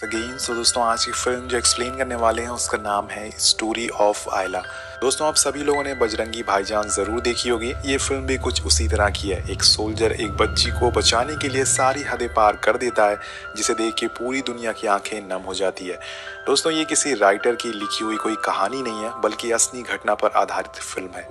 Again so दोस्तों, आज की फिल्म जो एक्सप्लेन करने वाले हैं उसका नाम है स्टोरी ऑफ आयला। दोस्तों, आप सभी लोगों ने बजरंगी भाईजान जरूर देखी होगी। ये फिल्म भी कुछ उसी तरह की है। एक सोल्जर एक बच्ची को बचाने के लिए सारी हदें पार कर देता है, जिसे देख के पूरी दुनिया की आंखें नम हो जाती है। दोस्तों, ये किसी राइटर की लिखी हुई कोई कहानी नहीं है, बल्कि असली घटना पर आधारित फिल्म है।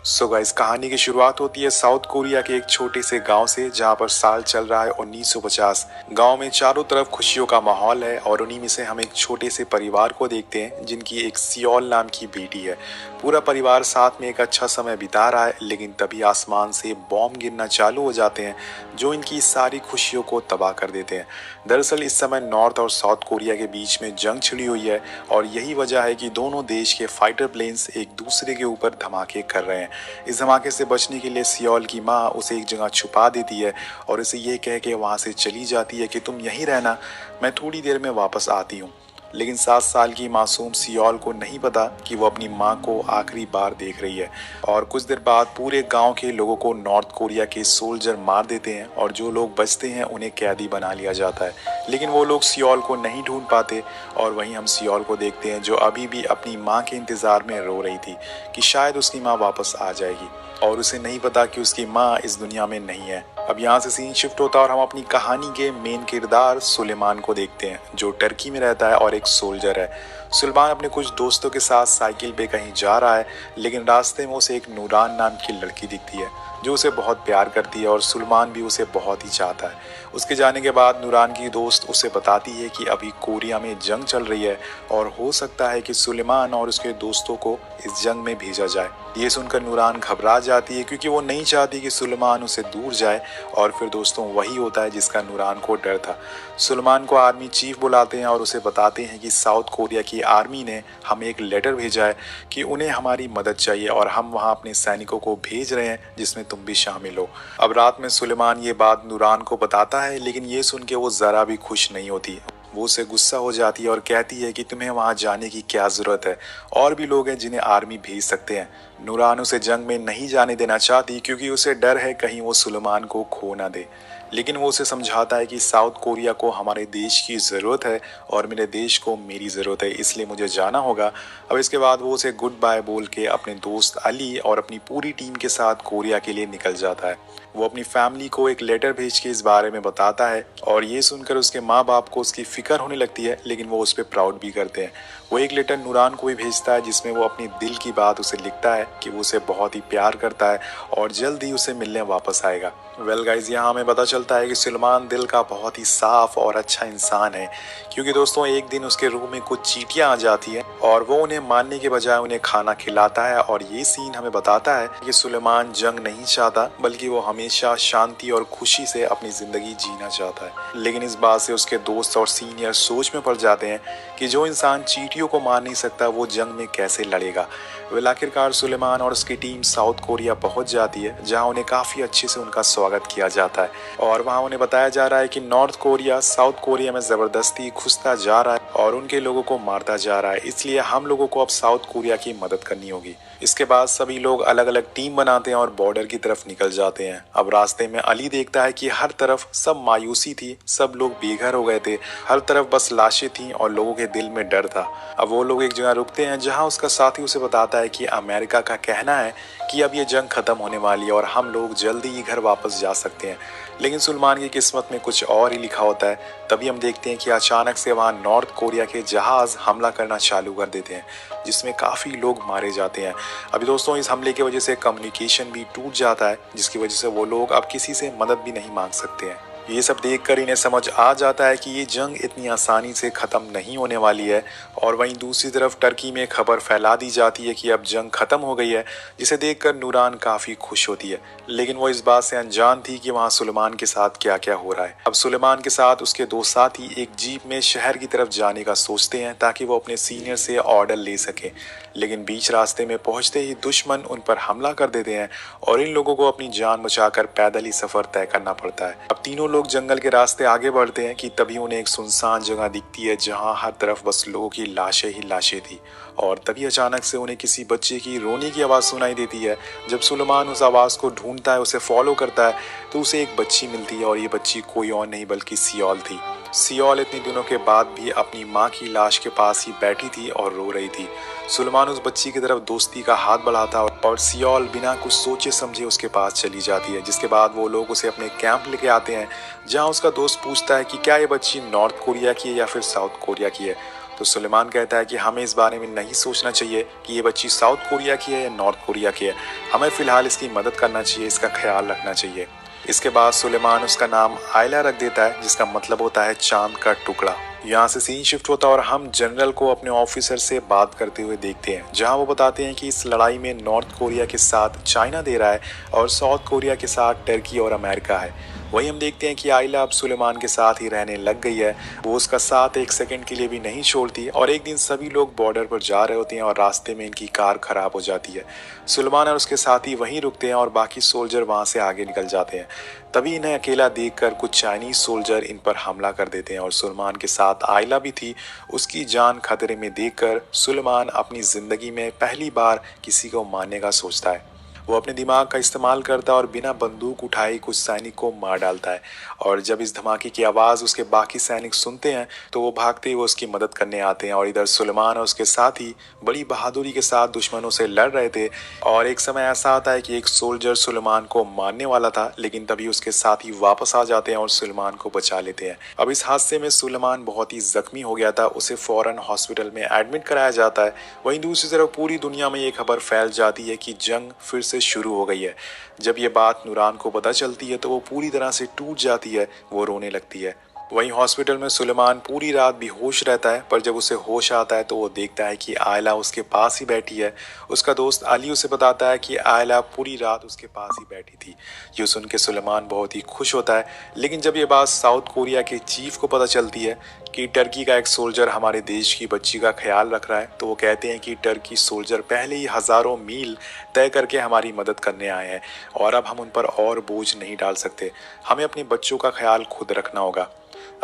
सो गाइस, कहानी की शुरुआत होती है साउथ कोरिया के एक छोटे से गांव से, जहां पर साल चल रहा है 1950। गांव में चारों तरफ खुशियों का माहौल है और उन्हीं में से हम एक छोटे से परिवार को देखते हैं जिनकी एक सियोल नाम की बेटी है। पूरा परिवार साथ में एक अच्छा समय बिता रहा है, लेकिन तभी आसमान से बॉम्ब गिरना चालू हो जाते हैं जो इनकी सारी खुशियों को तबाह कर देते हैं। दरअसल इस समय नॉर्थ और साउथ कोरिया के बीच में जंग छिड़ी हुई है और यही वजह है कि दोनों देश के फाइटर प्लेन्स एक दूसरे के ऊपर धमाके कर रहे हैं। इस धमाके से बचने के लिए सियोल की माँ उसे एक जगह छुपा देती है और उसे ये कह के वहाँ से चली जाती है कि तुम यहीं रहना, मैं थोड़ी देर में वापस आती हूँ। लेकिन 7 साल की मासूम सियोल को नहीं पता कि वो अपनी माँ को आखिरी बार देख रही है। और कुछ देर बाद पूरे गांव के लोगों को नॉर्थ कोरिया के सोल्जर मार देते हैं और जो लोग बचते हैं उन्हें कैदी बना लिया जाता है। लेकिन वो लोग सियोल को नहीं ढूंढ पाते और वहीं हम सियोल को देखते हैं जो अभी भी अपनी माँ के इंतजार में रो रही थी कि शायद उसकी माँ वापस आ जाएगी, और उसे नहीं पता कि उसकी माँ इस दुनिया में नहीं है। अब यहाँ से सीन शिफ्ट होता है और हम अपनी कहानी के मेन किरदार सुलेमान को देखते हैं, जो टर्की में रहता है और एक सोल्जर है। सुलेमान अपने कुछ दोस्तों के साथ साइकिल पे कहीं जा रहा है, लेकिन रास्ते में उसे एक नूरान नाम की लड़की दिखती है जो उसे बहुत प्यार करती है और सुलेमान भी उसे बहुत ही चाहता है। उसके जाने के बाद नूरान की दोस्त उसे बताती है कि अभी कोरिया में जंग चल रही है और हो सकता है कि सुलेमान और उसके दोस्तों को इस जंग में भेजा जाए। ये सुनकर नूरान घबरा जाती है क्योंकि वो नहीं चाहती कि सुलेमान उसे दूर जाए, और फिर दोस्तों वही होता है जिसका नूरान को डर था। सुलेमान को आर्मी चीफ बुलाते हैं और उसे बताते हैं कि साउथ कोरिया की आर्मी ने हमें एक लेटर भेजा है कि उन्हें हमारी मदद चाहिए और हम वहाँ अपने सैनिकों को भेज रहे हैं जिसमें तुम भी शामिल हो। अब रात में सुलेमान ये बात नूरान को बताता है, लेकिन ये सुन के वो जरा भी खुश नहीं होती। वो उसे गुस्सा हो जाती है और कहती है कि तुम्हें वहां जाने की क्या जरूरत है, और भी लोग हैं जिन्हें आर्मी भेज सकते हैं। नूरान उसे जंग में नहीं जाने देना चाहती क्योंकि उसे डर है कहीं वो सुलेमान को खो ना दे, लेकिन वो उसे समझाता है कि साउथ कोरिया को हमारे देश की ज़रूरत है और मेरे देश को मेरी ज़रूरत है, इसलिए मुझे जाना होगा। अब इसके बाद वो उसे गुड बाय बोल के अपने दोस्त अली और अपनी पूरी टीम के साथ कोरिया के लिए निकल जाता है। वो अपनी फैमिली को एक लेटर भेज के इस बारे में बताता है और ये सुनकर उसके माँ बाप को उसकी फिक्र होने लगती है, लेकिन वो उस पर प्राउड भी करते हैं। वो एक लेटर नूरान को भी भेजता है जिसमें वो अपनी दिल की बात उसे लिखता है कि वो उसे बहुत ही प्यार करता है और जल्द ही उसे मिलने वापस आएगा। वेल गाइज, यहाँ हमें पता चलता है कि सुलेमान दिल का बहुत ही साफ और अच्छा इंसान है, क्योंकि दोस्तों एक दिन उसके रूम में कुछ चींटियां आ जाती है और वो उन्हें मारने के बजाय उन्हें खाना खिलाता है। और ये सीन हमें बताता है कि सुलेमान जंग नहीं चाहता, बल्कि वो हमेशा शांति और खुशी से अपनी जिंदगी जीना चाहता है। लेकिन इस बात से उसके दोस्त और सीनियर सोच में पड़ जाते हैं कि जो इंसान चींटियों को मार नहीं सकता वो जंग में कैसे लड़ेगा। वेल आखिरकार सुलेमान और उसकी टीम साउथ कोरिया पहुंच जाती है, जहां उन्हें काफी अच्छे से उनका स्वागत किया जाता है और वहां उन्हें बताया जा रहा है कि नॉर्थ कोरिया साउथ कोरिया में जबरदस्ती घुसता जा रहा है और उनके लोगों को मारता जा रहा है, इसलिए हम लोगों को अब साउथ कोरिया की मदद करनी होगी। इसके बाद सभी लोग अलग अलग टीम बनाते हैं और बॉर्डर की तरफ निकल जाते हैं। अब रास्ते में अली देखता है कि हर तरफ सब मायूसी थी, सब लोग बेघर हो गए थे, हर तरफ बस लाशें थी और लोगों के दिल में डर था। अब वो लोग एक जगह रुकते हैं जहां उसका साथी उसे बताता है कि अमेरिका का कहना है कि अब ये जंग खत्म होने वाली है और हम लोग जल्दी ही घर वापस जा सकते हैं। लेकिन सुलेमान की किस्मत में कुछ और ही लिखा होता है। तभी हम देखते हैं कि अचानक से वहां नॉर्थ कोरिया के जहाज हमला करना चालू कर देते हैं, जिसमें काफी लोग मारे जाते हैं। अभी दोस्तों इस हमले की वजह से कम्युनिकेशन भी टूट जाता है, जिसकी वजह से वो लोग अब किसी से मदद भी नहीं मांग सकते हैं। ये सब देखकर इन्हें समझ आ जाता है कि ये जंग इतनी आसानी से ख़त्म नहीं होने वाली है। और वहीं दूसरी तरफ टर्की में खबर फैला दी जाती है कि अब जंग ख़त्म हो गई है, जिसे देखकर नूरान काफ़ी खुश होती है, लेकिन वो इस बात से अनजान थी कि वहाँ सुलेमान के साथ क्या क्या हो रहा है। अब सुलेमान के साथ उसके दो साथी एक जीप में शहर की तरफ जाने का सोचते हैं ताकि वो अपने सीनियर से ऑर्डर ले सकें, लेकिन बीच रास्ते में पहुंचते ही दुश्मन उन पर हमला कर देते हैं और इन लोगों को अपनी जान बचाकर पैदल ही सफर तय करना पड़ता है। अब तीनों लोग जंगल के रास्ते आगे बढ़ते हैं कि तभी उन्हें एक सुनसान जगह दिखती है जहां हर तरफ बस लोगों की लाशें ही लाशें थी और तभी अचानक से उन्हें किसी बच्चे की रोने की आवाज़ सुनाई देती है। जब सुलेमान उस आवाज़ को ढूंढता है, उसे फॉलो करता है, तो उसे एक बच्ची मिलती है और ये बच्ची कोई और नहीं बल्कि सियोल थी। सियोल इतने दिनों के बाद भी अपनी माँ की लाश के पास ही बैठी थी और रो रही थी। सुलेमान उस बच्ची की तरफ दोस्ती का हाथ बढ़ाता है और सियोल बिना कुछ सोचे समझे उसके पास चली जाती है, जिसके बाद वो लोग उसे अपने कैंप लेके आते हैं, जहाँ उसका दोस्त पूछता है कि क्या ये बच्ची नॉर्थ कोरिया की है या फिर साउथ कोरिया की है। तो सुलेमान कहता है कि हमें इस बारे में नहीं सोचना चाहिए कि ये बच्ची साउथ कोरिया की है या नॉर्थ कोरिया की है, हमें फिलहाल इसकी मदद करना चाहिए, इसका ख्याल रखना चाहिए। इसके बाद सुलेमान उसका नाम आयला रख देता है, जिसका मतलब होता है चांद का टुकड़ा। यहाँ से सीन शिफ्ट होता है और हम जनरल को अपने ऑफिसर से बात करते हुए देखते हैं, जहाँ वो बताते हैं कि इस लड़ाई में नॉर्थ कोरिया के साथ चाइना दे रहा है और साउथ कोरिया के साथ टर्की और अमेरिका है। वहीं हम देखते हैं कि आयला अब सुलेमान के साथ ही रहने लग गई है। वो उसका साथ एक सेकंड के लिए भी नहीं छोड़ती और एक दिन सभी लोग बॉर्डर पर जा रहे होते हैं और रास्ते में इनकी कार खराब हो जाती है। सुलेमान और उसके साथी वहीं रुकते हैं और बाकी सोल्जर वहां से आगे निकल जाते हैं। तभी इन्हें अकेला देखकर कुछ चाइनीज सोल्जर इन पर हमला कर देते हैं और सुलेमान के साथ आयला भी थी। उसकी जान खतरे में देखकर सुलेमान अपनी जिंदगी में पहली बार किसी को मारने का सोचता है। वो अपने दिमाग का इस्तेमाल करता है और बिना बंदूक उठाए कुछ सैनिक को मार डालता है। और जब इस धमाके की आवाज़ उसके बाकी सैनिक सुनते हैं तो वो भागते हुए उसकी मदद करने आते हैं। और इधर सुलेमान और उसके साथी बड़ी बहादुरी के साथ दुश्मनों से लड़ रहे थे। और एक समय ऐसा आता है कि एक सोल्जर सुलेमान को मारने वाला था, लेकिन तभी उसके साथी वापस आ जाते हैं और सुलेमान को बचा लेते हैं। अब इस हादसे में सुलेमान बहुत ही जख्मी हो गया था, उसे फौरन हॉस्पिटल में एडमिट कराया जाता है। वहीं दूसरी तरफ पूरी दुनिया में ये खबर फैल जाती है कि जंग फिर से शुरू हो गई है। जब ये बात नूरान को पता चलती है तो वो पूरी तरह से टूट जाती है, वो रोने लगती है। वहीं हॉस्पिटल में सुलेमान पूरी रात बेहोश रहता है, पर जब उसे होश आता है तो वो देखता है कि आयला उसके पास ही बैठी है। उसका दोस्त अली उसे बताता है कि आयला पूरी रात उसके पास ही बैठी थी। ये सुन के सुलेमान बहुत ही खुश होता है, लेकिन जब ये बात साउथ कोरिया के चीफ को पता चलती है कि टर्की का एक सोल्जर हमारे देश की बच्ची का ख्याल रख रहा है, तो वो कहते हैं कि टर्की सोल्जर पहले ही हज़ारों मील तय करके हमारी मदद करने आए हैं और अब हम उन पर और बोझ नहीं डाल सकते। हमें अपने बच्चों का ख्याल खुद रखना होगा।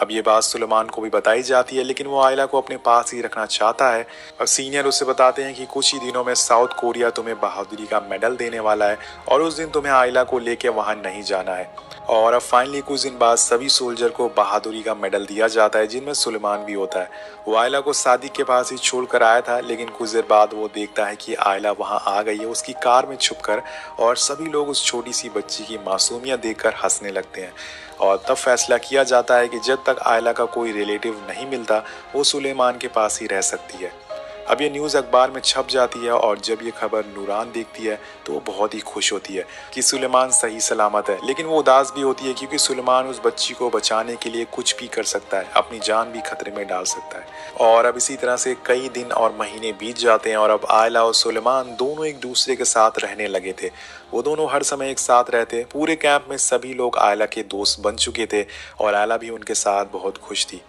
अब ये बात सुलेमान को भी बताई जाती है, लेकिन वो आयला को अपने पास ही रखना चाहता है। अब सीनियर उसे बताते हैं कि कुछ ही दिनों में साउथ कोरिया तुम्हें बहादुरी का मेडल देने वाला है और उस दिन तुम्हें आयला को लेके वहां नहीं जाना है। और अब फाइनली कुछ दिन बाद सभी सोल्जर को बहादुरी का मेडल दिया जाता है, जिनमें सुलेमान भी होता है। वो आयला को सादिक के पास ही छोड़ कर आया था, लेकिन कुछ देर बाद वो देखता है कि आयला वहां आ गई है उसकी कार में छुपकर, और सभी लोग उस छोटी सी बच्ची की मासूमियत देखकर हंसने लगते हैं। और तब फैसला किया जाता है कि जब तक आयला का कोई रिलेटिव नहीं मिलता वो सुलेमान के पास ही रह सकती है। अब ये न्यूज़ अखबार में छप जाती है और जब ये खबर नूरान देखती है तो वो बहुत ही खुश होती है कि सुलेमान सही सलामत है, लेकिन वो उदास भी होती है क्योंकि सुलेमान उस बच्ची को बचाने के लिए कुछ भी कर सकता है, अपनी जान भी खतरे में डाल सकता है। और अब इसी तरह से कई दिन और महीने बीत जाते हैं और अब आयला और सुलेमान दोनों एक दूसरे के साथ रहने लगे थे। वो दोनों हर समय एक साथ रहते। पूरे कैंप में सभी लोग आयला के दोस्त बन चुके थे और आयला भी उनके साथ बहुत खुश थी।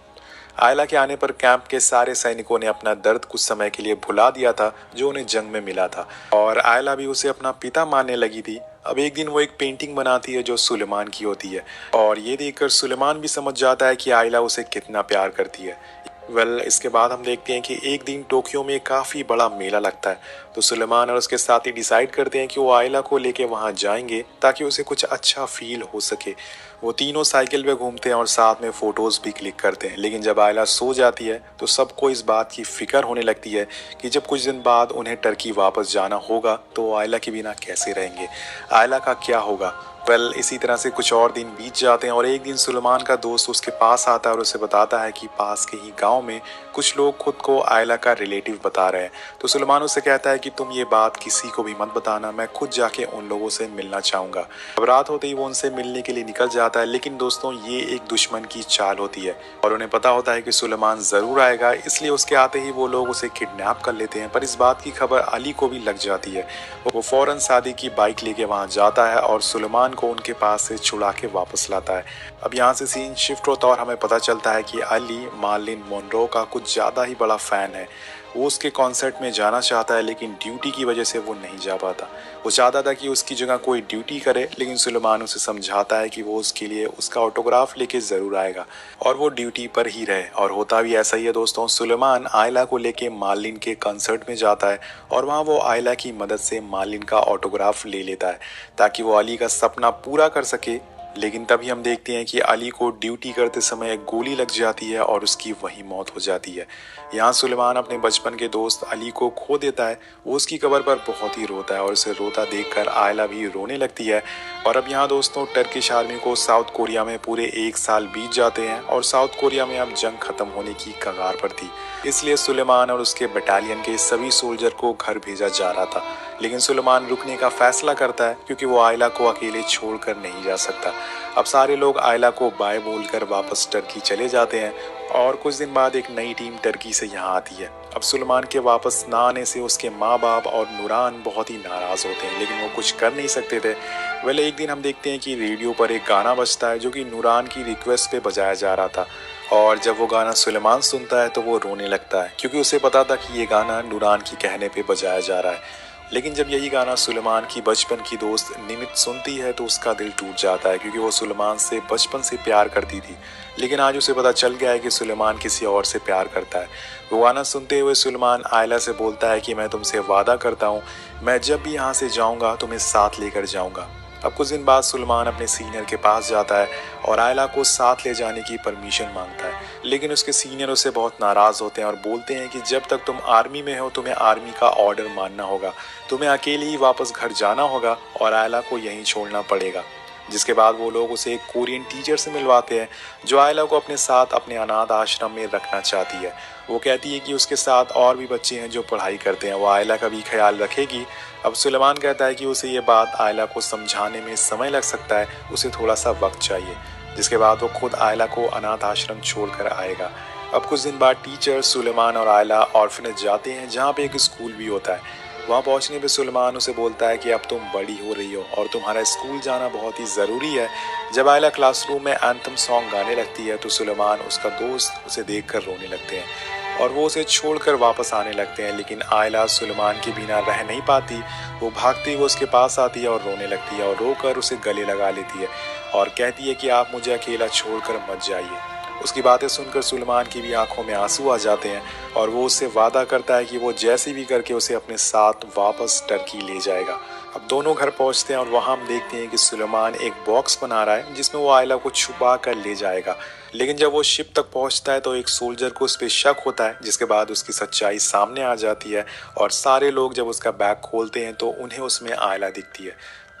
आयला के आने पर कैंप के सारे सैनिकों ने अपना दर्द कुछ समय के लिए भुला दिया था जो उन्हें जंग में मिला था, और आयला भी उसे अपना पिता मानने लगी थी। अब एक दिन वो एक पेंटिंग बनाती है जो सुलेमान की होती है, और ये देखकर सुलेमान भी समझ जाता है कि आयला उसे कितना प्यार करती है। इसके बाद हम देखते हैं कि एक दिन टोक्यो में काफ़ी बड़ा मेला लगता है, तो सुलेमान और उसके साथी डिसाइड करते हैं कि वो आयला को लेके वहाँ जाएंगे ताकि उसे कुछ अच्छा फील हो सके। वो तीनों साइकिल पे घूमते हैं और साथ में फ़ोटोज़ भी क्लिक करते हैं, लेकिन जब आयला सो जाती है तो सबको इस बात की फिक्र होने लगती है कि जब कुछ दिन बाद उन्हें टर्की वापस जाना होगा तो वो आयला के बिना कैसे रहेंगे, आयला का क्या होगा। इसी तरह से कुछ और दिन बीत जाते हैं और एक दिन सुलेमान का दोस्त उसके पास आता है और उसे बताता है कि पास के ही गांव में कुछ लोग खुद को आयला का रिलेटिव बता रहे हैं। तो सुलेमान उससे कहता है कि तुम ये बात किसी को भी मत बताना, मैं खुद जाके उन लोगों से मिलना चाहूँगा। अब रात होते ही वो उनसे मिलने के लिए निकल जाता है, लेकिन दोस्तों ये एक दुश्मन की चाल होती है और उन्हें पता होता है कि सुलेमान ज़रूर आएगा, इसलिए उसके आते ही वो लोग उसे किडनैप कर लेते हैं। पर इस बात की खबर अली को भी लग जाती है। वो फ़ौरन सादिक की बाइक लेके वहाँ जाता है और सुलेमान को उनके पास से छुड़ा के वापस लाता है। अब यहाँ से सीन शिफ्ट होता है और हमें पता चलता है कि अली मार्लिन मोनरो का कुछ ज़्यादा ही बड़ा फ़ैन है। वो उसके कॉन्सर्ट में जाना चाहता है, लेकिन ड्यूटी की वजह से वो नहीं जा पाता। वो चाहता था कि उसकी जगह कोई ड्यूटी करे, लेकिन सुलेमान उसे समझाता है कि वो उसके लिए उसका ऑटोग्राफ लेके ज़रूर आएगा और वो ड्यूटी पर ही रहे। और होता भी ऐसा ही है दोस्तों। सुलेमान आयला को लेके मार्लिन के कॉन्सर्ट में जाता है और वहाँ वो आयला की मदद से मार्लिन का ऑटोग्राफ ले लेता है ताकि वो अली का सपना पूरा कर सके। लेकिन तभी हम देखते हैं कि अली को ड्यूटी करते समय एक गोली लग जाती है और उसकी वहीं मौत हो जाती है। यहाँ सुलेमान अपने बचपन के दोस्त अली को खो देता है। वो उसकी कब्र पर बहुत ही रोता है और उसे रोता देखकर आयला भी रोने लगती है। और अब यहाँ दोस्तों टर्किश आर्मी को साउथ कोरिया में पूरे 1 साल बीत जाते हैं और साउथ कोरिया में अब जंग खत्म होने की कगार पर थी। इसलिए सुलेमान और उसके बटालियन के सभी सोल्जर को घर भेजा जा रहा था। लेकिन सुलेमान रुकने का फैसला करता है क्योंकि वो आयला को अकेले छोड़कर नहीं जा सकता। अब सारे लोग आयला को बाय बोलकर वापस टर्की चले जाते हैं और कुछ दिन बाद एक नई टीम टर्की से यहाँ आती है। अब सुलेमान के वापस ना आने से उसके माँ बाप और नूरान बहुत ही नाराज होते हैं, लेकिन वो कुछ कर नहीं सकते थे। वेल एक दिन हम देखते हैं कि रेडियो पर एक गाना बजता है जो कि नूरान की रिक्वेस्ट पे बजाया जा रहा था। और जब वो गाना सुलेमान सुनता है तो वो रोने लगता है क्योंकि उसे पता था कि ये गाना नूरान के कहने पे बजाया जा रहा है। लेकिन जब यही गाना सुलेमान की बचपन की दोस्त निमित सुनती है तो उसका दिल टूट जाता है क्योंकि वो सुलेमान से बचपन से प्यार करती थी। लेकिन आज उसे पता चल गया है कि सुलेमान किसी और से प्यार करता है। वो गाना सुनते हुए सुलेमान आयला से बोलता है कि मैं तुमसे वादा करता हूँ, मैं जब भी यहाँ से जाऊँगा तुम्हें साथ लेकर जाऊँगा। अब कुछ दिन बाद सुलेमान अपने सीनियर के पास जाता है और आयला को साथ ले जाने की परमिशन मांगता है। लेकिन उसके सीनियर उससे बहुत नाराज़ होते हैं और बोलते हैं कि जब तक तुम आर्मी में हो तुम्हें आर्मी का ऑर्डर मानना होगा, तुम्हें अकेले ही वापस घर जाना होगा और आयला को यहीं छोड़ना पड़ेगा। जिसके बाद वो लोग उसे एक कोरियन टीचर से मिलवाते हैं जो आयला को अपने साथ अपने अनाथ आश्रम में रखना चाहती है। वो कहती है कि उसके साथ और भी बच्चे हैं जो पढ़ाई करते हैं, वो आयला का भी ख्याल रखेगी। अब सुलेमान कहता है कि उसे ये बात आयला को समझाने में समय लग सकता है, उसे थोड़ा सा वक्त चाहिए। जिसके बाद वो खुद आयला को अनाथ आश्रम छोड़कर आएगा। अब कुछ दिन बाद टीचर सुलेमान और आयला ऑर्फनेज जाते हैं जहाँ पे एक स्कूल भी होता है। वहाँ पहुँचने पे सुलेमान उसे बोलता है कि अब तुम बड़ी हो रही हो और तुम्हारा स्कूल जाना बहुत ही ज़रूरी है। जब आयला क्लासरूम में एंथम सॉन्ग गाने लगती है तो सुलेमान उसका दोस्त उसे देखकर रोने लगते हैं और वो उसे छोड़कर वापस आने लगते हैं। लेकिन आयला सुलेमान के बिना रह नहीं पाती। वो भागती हुई उसके पास आती है और रोने लगती है और रोकर उसे गले लगा लेती है और कहती है कि आप मुझे अकेला छोड़कर मत जाइए। उसकी बातें सुनकर सुलेमान की भी आंखों में आंसू आ जाते हैं और वो उससे वादा करता है कि वो जैसे भी करके उसे अपने साथ वापस टर्की ले जाएगा। अब दोनों घर पहुंचते हैं और वहां हम देखते हैं कि सुलेमान एक बॉक्स बना रहा है जिसमें वो आयला को छुपा कर ले जाएगा। लेकिन जब वो शिप तक पहुंचता है तो एक सोल्जर को उस पर शक होता है, जिसके बाद उसकी सच्चाई सामने आ जाती है और सारे लोग जब उसका बैग खोलते हैं तो उन्हें उसमें आयला दिखती है।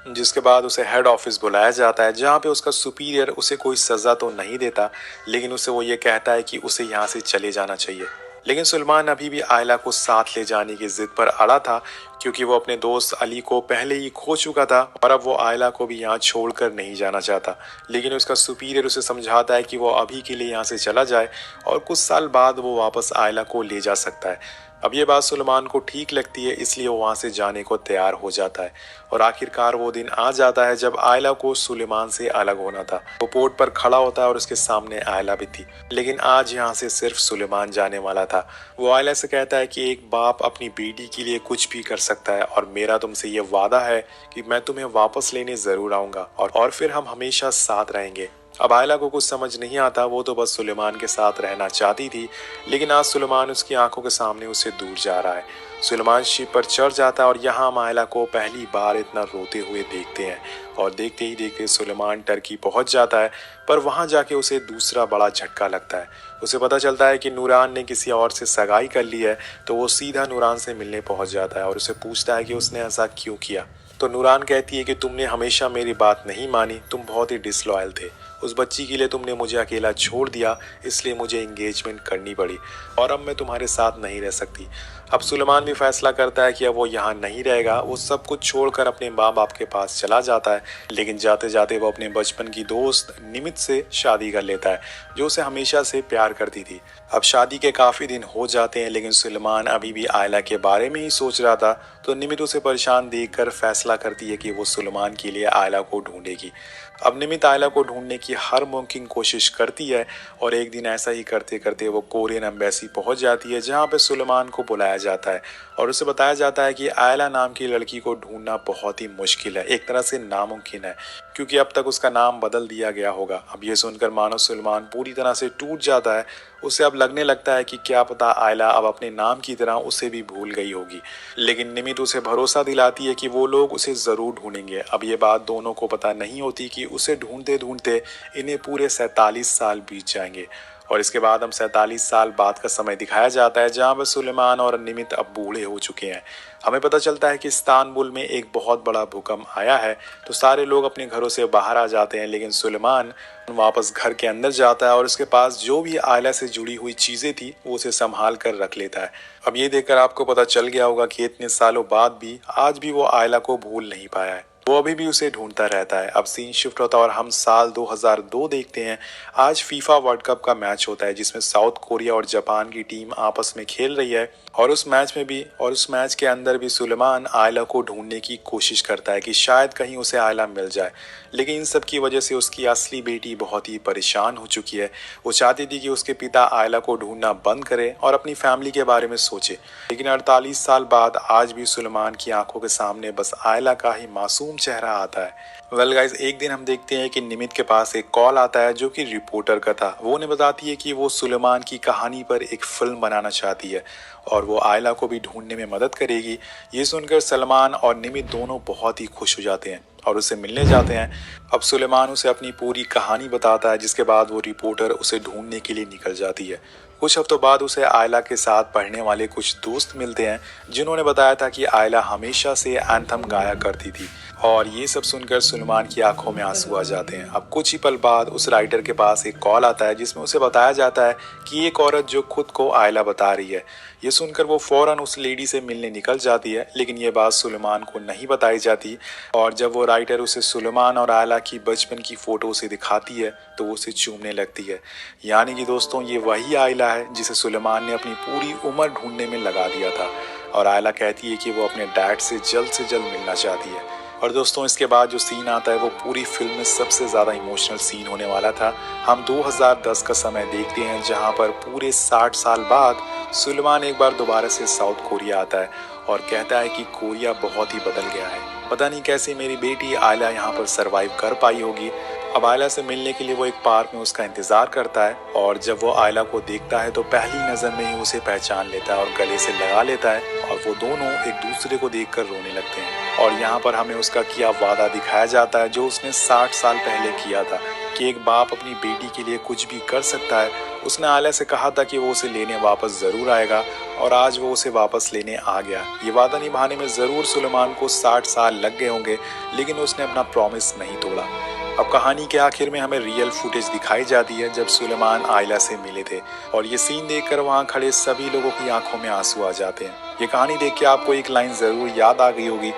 जिसके बाद उसे हेड ऑफिस बुलाया जाता है जहाँ पे उसका सुपीरियर उसे कोई सज़ा तो नहीं देता, लेकिन उसे वो ये कहता है कि उसे यहाँ से चले जाना चाहिए। लेकिन सुलेमान अभी भी आयला को साथ ले जाने की जिद पर अड़ा था क्योंकि वो अपने दोस्त अली को पहले ही खो चुका था और अब वो आयला को भी यहाँ छोड़कर नहीं जाना चाहता। लेकिन उसका सुपीरियर उसे समझाता है कि वो अभी के लिए यहाँ से चला जाए और कुछ साल बाद वो वापस आयला को ले जा सकता है। अब ये बात सुलेमान को ठीक लगती है, इसलिए वो वहाँ से जाने को तैयार हो जाता है और आखिरकार वो दिन आ जाता है जब आयला को सुलेमान से अलग होना था। वो पोर्ट पर खड़ा होता है और उसके सामने आयला भी थी, लेकिन आज यहाँ से सिर्फ सुलेमान जाने वाला था। वो आयला से कहता है कि एक बाप अपनी बेटी के लिए कुछ भी कर सकता है और मेरा तुमसे ये वादा है कि मैं तुम्हें वापस लेने ज़रूर आऊँगा और फिर हम हमेशा साथ रहेंगे। अब आयला को कुछ समझ नहीं आता, वो तो बस सुलेमान के साथ रहना चाहती थी, लेकिन आज सुलेमान उसकी आंखों के सामने उससे दूर जा रहा है। सुलेमान शिप पर चढ़ जाता है और यहाँ हम आयला को पहली बार इतना रोते हुए देखते हैं और देखते ही देखते सुलेमान टर्की पहुँच जाता है। पर वहाँ जाके उसे दूसरा बड़ा झटका लगता है। उसे पता चलता है कि नूरान ने किसी और से सगाई कर ली है, तो वो सीधा नूरान से मिलने पहुँच जाता है और उसे पूछता है कि उसने ऐसा क्यों किया। तो नूरान कहती है कि तुमने हमेशा मेरी बात नहीं मानी, तुम बहुत ही डिसलॉयल थे। उस बच्ची के लिए तुमने मुझे अकेला छोड़ दिया, इसलिए मुझे एंगेजमेंट करनी पड़ी और अब मैं तुम्हारे साथ नहीं रह सकती। अब सुलेमान भी फैसला करता है कि अब वो यहाँ नहीं रहेगा। वो सब कुछ छोड़कर अपने माँ बाप के पास चला जाता है, लेकिन जाते जाते वो अपने बचपन की दोस्त निमित से शादी कर लेता है जो उसे हमेशा से प्यार करती थी। अब शादी के काफ़ी दिन हो जाते हैं, लेकिन सुलेमान अभी भी आयला के बारे में ही सोच रहा था। तो निमित उसे परेशान देखकर फैसला करती है कि वो सुलेमान के लिए आयला को ढूंढेगी। अब निमित आयला को ढूंढने की हर मुमकिन कोशिश करती है और एक दिन ऐसा ही करते करते वो कोरियन एम्बेसी पहुंच जाती है, जहां पे सुलेमान को बुलाया जाता है और उसे बताया जाता है कि आयला नाम की लड़की को ढूंढना बहुत ही मुश्किल है, एक तरह से नामुमकिन है, क्योंकि अब तक उसका नाम बदल दिया गया होगा। अब ये सुनकर मानो सुलेमान पूरी तरह से टूट जाता है। उसे अब लगने लगता है कि क्या पता आयला अब अपने नाम की तरह उसे भी भूल गई होगी, लेकिन निमित उसे भरोसा दिलाती है कि वो लोग उसे जरूर ढूंढेंगे। अब ये बात दोनों को पता नहीं होती कि उसे ढूंढते ढूंढते इन्हें पूरे 47 साल बीत जाएंगे। और इसके बाद हम 47 साल बाद का समय दिखाया जाता है, जहाँ पर सुलेमान और निमित अब बूढ़े हो चुके हैं। हमें पता चलता है कि इस्तांबुल में एक बहुत बड़ा भूकंप आया है, तो सारे लोग अपने घरों से बाहर आ जाते हैं, लेकिन सुलेमान वापस घर के अंदर जाता है और उसके पास जो भी आयला से जुड़ी हुई चीजें थी वो उसे संभाल कर रख लेता है। अब ये देखकर आपको पता चल गया होगा कि इतने सालों बाद भी आज भी वो आयला को भूल नहीं पाया है, वो अभी भी उसे ढूंढता रहता है। अब सीन शिफ्ट होता है और हम साल 2002 देखते हैं। आज फीफा वर्ल्ड कप का मैच होता है, जिसमें साउथ कोरिया और जापान की टीम आपस में खेल रही है और उस मैच के अंदर भी सुलेमान आयला को ढूंढने की कोशिश करता है कि शायद कहीं उसे आयला मिल जाए, लेकिन इन सब की वजह से उसकी असली बेटी बहुत ही परेशान हो चुकी है। वो चाहती थी कि उसके पिता आयला को ढूंढना बंद करें और अपनी फैमिली के बारे में सोचे, लेकिन 48 साल बाद आज भी सुलेमान की आंखों के सामने बस आयला का ही मासूम चेहरा आता है। वेल गाइस, एक दिन हम देखते हैं कि निमित के पास एक कॉल आता है जो कि रिपोर्टर का था। वो उन्हें बताती है कि वो सुलेमान की कहानी पर एक फिल्म बनाना चाहती है और वो आयला को भी ढूंढने में मदद करेगी। ये सुनकर सलमान और निमित दोनों बहुत ही खुश हो जाते हैं और उससे मिलने जाते हैं। अब सुलेमान उसे अपनी पूरी कहानी बताता है, जिसके बाद वो रिपोर्टर उसे ढूंढने के लिए निकल जाती है। कुछ हफ्तों बाद उसे आयला के साथ पढ़ने वाले कुछ दोस्त मिलते हैं, जिन्होंने बताया था कि आयला हमेशा से एंथम गाया करती थी, और ये सब सुनकर सुलेमान की आंखों में आंसू आ जाते हैं। अब कुछ ही पल बाद उस राइटर के पास एक कॉल आता है, जिसमें उसे बताया जाता है कि एक औरत जो खुद को आयला बता रही है। ये सुनकर वो फौरन उस लेडी से मिलने निकल जाती है, लेकिन ये बात सुलेमान को नहीं बताई जाती। और जब वो राइटर उसे सुलेमान और आयला की बचपन की फोटो से दिखाती है तो वो उसे चूमने लगती है। यानी कि दोस्तों, ये वही आयला है जिसे सुलेमान ने अपनी पूरी उम्र ढूंढने में लगा दिया था। और आयला कहती है कि वो अपने डैड से जल्द मिलना चाहती है। और दोस्तों, इसके बाद जो सीन आता है वो पूरी फिल्म में सबसे ज़्यादा इमोशनल सीन होने वाला था। हम 2010 का समय देखते हैं, जहां पर पूरे 60 साल बाद सुलेमान एक बार दोबारा से साउथ कोरिया आता है और कहता है कि कोरिया बहुत ही बदल गया है। पता नहीं कैसे मेरी बेटी आयला यहाँ पर सरवाइव कर पाई होगी। अब आयला से मिलने के लिए वो एक पार्क में उसका इंतजार करता है, और जब वो आयला को देखता है तो पहली नज़र में ही उसे पहचान लेता है और गले से लगा लेता है, और वो दोनों एक दूसरे को देखकर रोने लगते हैं। और यहाँ पर हमें उसका किया वादा दिखाया जाता है, जो उसने 60 साल पहले किया था कि एक बाप अपनी बेटी के लिए कुछ भी कर सकता है। उसने आयला से कहा था कि वो उसे लेने वापस ज़रूर आएगा, और आज वो उसे वापस लेने आ गया। ये वादा निभाने में ज़रूर सुलेमान को 60 साल लग गए होंगे, लेकिन उसने अपना प्रॉमिस नहीं तोड़ा। अब कहानी के आखिर में हमें रियल फुटेज दिखाई जाती है जब सुलेमान आयला से मिले थे, और ये सीन देखकर वहाँ खड़े सभी लोगों की आंखों में आंसू आ जाते हैं। ये कहानी देख के आपको एक लाइन ज़रूर याद आ गई होगी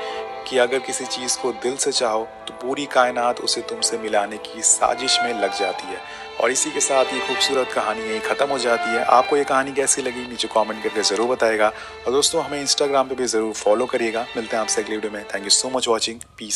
कि अगर किसी चीज़ को दिल से चाहो तो पूरी कायनात उसे तुमसे मिलाने की साजिश में लग जाती है। और इसी के साथ ये खूबसूरत कहानी यहीं ख़त्म हो जाती है। आपको ये कहानी कैसी लगी नीचे कमेंट करके ज़रूर बताएगा, और दोस्तों हमें इंस्टाग्राम पे भी ज़रूर फॉलो करिएगा। मिलते हैं आपसे अगले वीडियो में। Thank you so much watching. Piece.